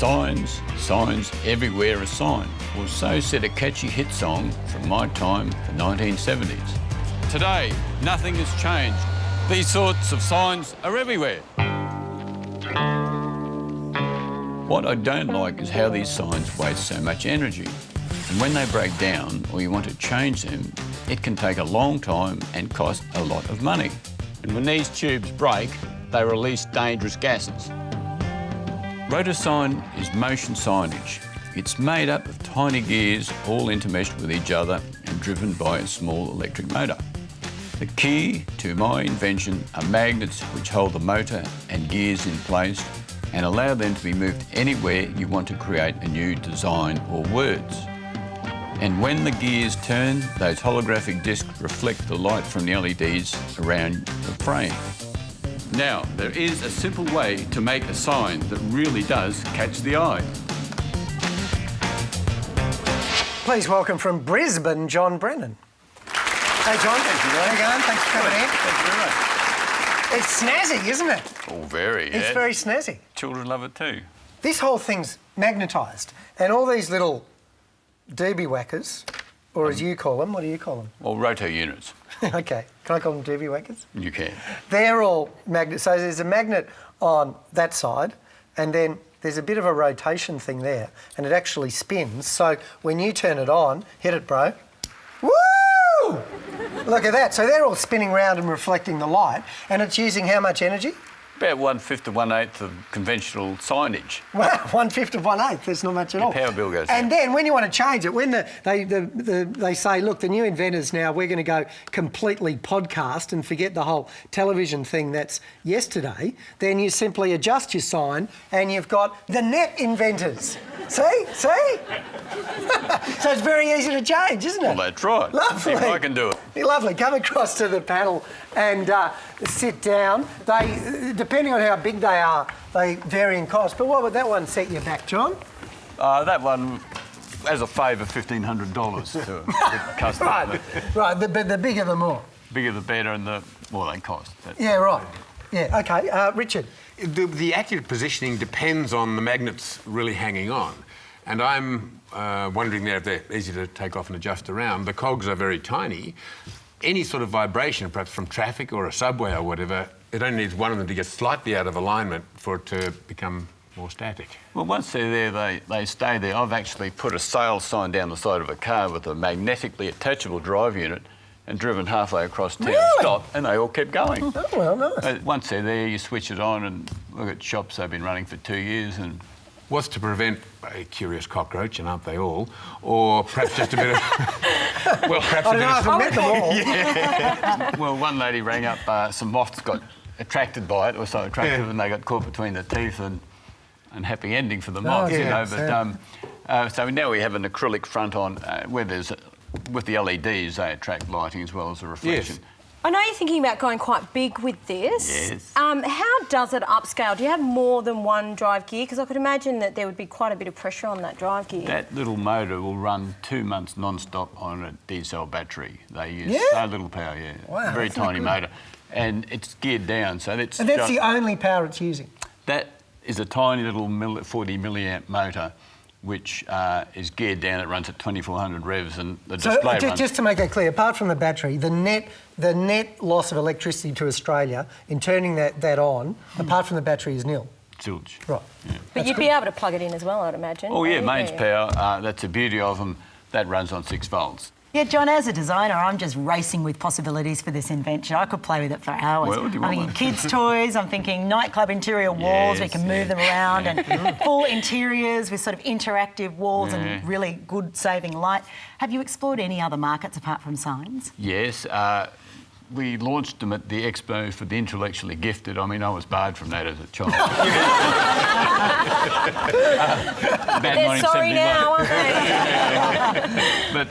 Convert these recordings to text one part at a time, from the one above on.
Signs, signs, everywhere a sign. Well, so said a catchy hit song from my time, the 1970s. Today, nothing has changed. These sorts of signs are everywhere. What I don't like is how these signs waste so much energy. And when they break down or you want to change them, it can take a long time and cost a lot of money. And when these tubes break, they release dangerous gases. Rotosign is motion signage. It's made up of tiny gears all intermeshed with each other and driven by a small electric motor. The key to my invention are magnets which hold the motor and gears in place and allow them to be moved anywhere you want to create a new design or words. And when the gears turn, those holographic discs reflect the light from the LEDs around the frame. Now, there is a simple way to make a sign that really does catch the eye. Please welcome from Brisbane, John Brennan. Hey, John. Thank you, How you going? Thanks for coming in. Thank you very much. It's snazzy, isn't it? Oh, very, yeah. It's very snazzy. Children love it too. This whole thing's magnetised, and all these little doobie whackers, or as you call them, what do you call them? Well, Rotounits. Okay, can I call them doobie whackers? You can. They're all magnet. So there's a magnet on that side, and then there's a bit of a rotation thing there, and it actually spins. So when you turn it on, hit it, bro. Woo! Look at that. So they're all spinning round and reflecting the light, and it's using how much energy? About 1/5 to 1/8 of conventional signage. Wow, 1/5 of 1/8. That's not much at all. Your power bill goes down. And then when you want to change it, when they say, look, the new inventors now, we're going to go completely podcast and forget the whole television thing that's yesterday, then you simply adjust your sign and you've got the net inventors. See? So it's very easy to change, isn't it? Well, that's right. Lovely. If I can do it. Lovely. Come across to the panel and sit down. They, depending on how big they are, they vary in cost. But what would that one set you back, John? That one, as a favour, $1,500 to a customer. Right. But the bigger the more. Bigger the better and the more they cost. Yeah, right. Yeah, OK. Richard? The accurate positioning depends on the magnets really hanging on. And I'm wondering there if they're easy to take off and adjust around. The cogs are very tiny. Any sort of vibration, perhaps from traffic or a subway or whatever, it only needs one of them to get slightly out of alignment for it to become more static. Well, once they're there, they stay there. I've actually put a sale sign down the side of a car with a magnetically attachable drive unit and driven halfway across town, stopped, and they all kept going. Oh, well, nice. Once they're there, you switch it on, and look at shops they've been running for 2 years. And What's to prevent a curious cockroach, and aren't they all? Or perhaps just a bit of... well, perhaps I don't know if I've met them all. Yeah. Well, one lady rang up, some moths got attracted by it, or so attractive, and they got caught between the teeth, and happy ending for the moths, you know. But so now we have an acrylic front on where there's... with the LEDs, they attract lighting as well as a reflection. Yes. I know you're thinking about going quite big with this. Yes. How does it upscale? Do you have more than one drive gear? Because I could imagine that there would be quite a bit of pressure on that drive gear. That little motor will run 2 months non-stop on a D-cell battery. They use so little power, Wow, very that's not tiny good. motor. And it's geared down, so that's... And that's the only power it's using? That is a tiny little 40 milliamp motor which is geared down. It runs at 2,400 revs, and the display runs... Just to make that clear, apart from the battery, the net loss of electricity to Australia in turning that on, apart from the battery, is nil. Zilch. Right. Yeah. But you'd be able to plug it in as well, I'd imagine. Oh, yeah, mains power. That's the beauty of them. That runs on 6 volts. Yeah, John, as a designer, I'm just racing with possibilities for this invention. I could play with it for hours. Well, do you I'm want thinking kids' toys, I'm thinking nightclub interior walls, we can move them around, and full interiors with sort of interactive walls and really good saving light. Have you explored any other markets apart from signs? Yes. We launched them at the Expo for the Intellectually Gifted. I mean, I was barred from that as a child. They're sorry now, aren't they? But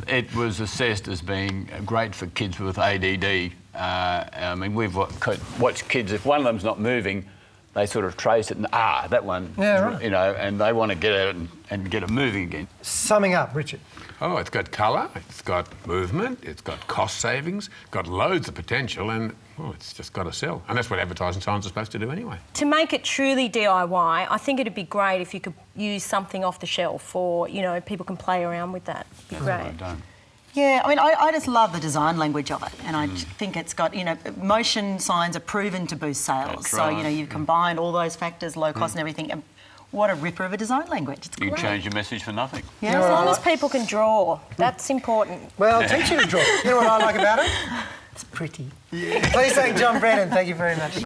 it was assessed as being great for kids with ADD. I mean, we've watched kids, if one of them's not moving, they sort of trace it and, that one, you know, and they want to get at it and get it moving again. Summing up, Richard. Oh, it's got colour, it's got movement, it's got cost savings, got loads of potential, and it's just got to sell. And that's what advertising signs are supposed to do anyway. To make it truly DIY, I think it'd be great if you could use something off the shelf, or you know, people can play around with that. It'd be great. Yeah, I mean, I just love the design language of it, and I think it's got, you know, motion signs are proven to boost sales. That's so, right. you know, you combine all those factors, low cost and everything, and what a ripper of a design language. It's You great. can change your message for nothing. Yeah. As long as people can draw, that's important. Well, teach you to draw. You know what I like about it? It's pretty. Please thank John Brennan. Thank you very much.